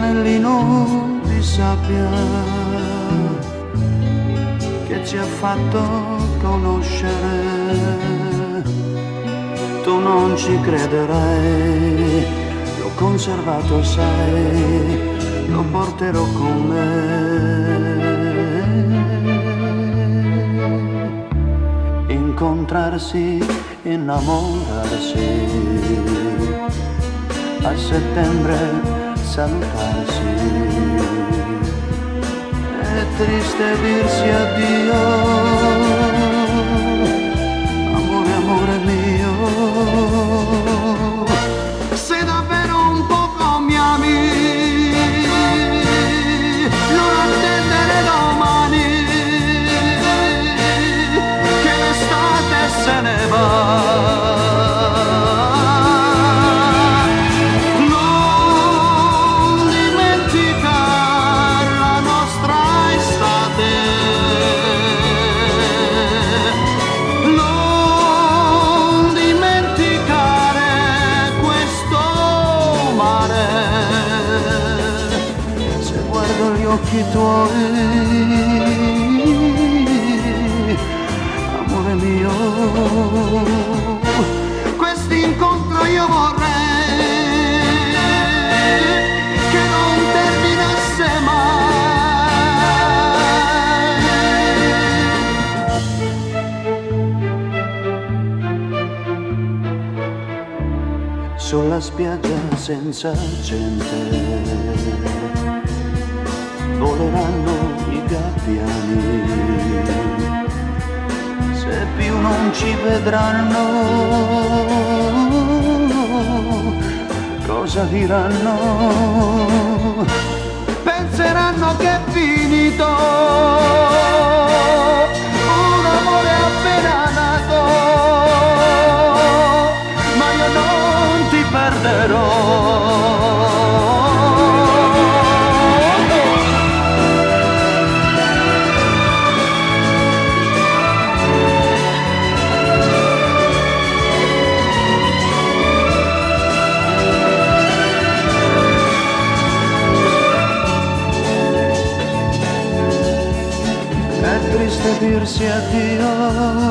anellino di sabbia che ci ha fatto conoscere. Tu non ci crederai, l'ho conservato, sai, lo porterò con me. Incontrarsi, innamorarsi, a settembre salutarsi, è triste dirsi addio, amore, amore mio. Se davvero un poco mi ami, non attendere domani, che l'estate se ne va. Occhi tuoi, amore mio, quest'incontro io vorrei che non terminasse mai. Sulla spiaggia senza gente voleranno i gabbiani, se più non ci vedranno, cosa diranno? Penseranno che è finito un amore appena nato, ma io non ti perderò. Triste dirsi addio,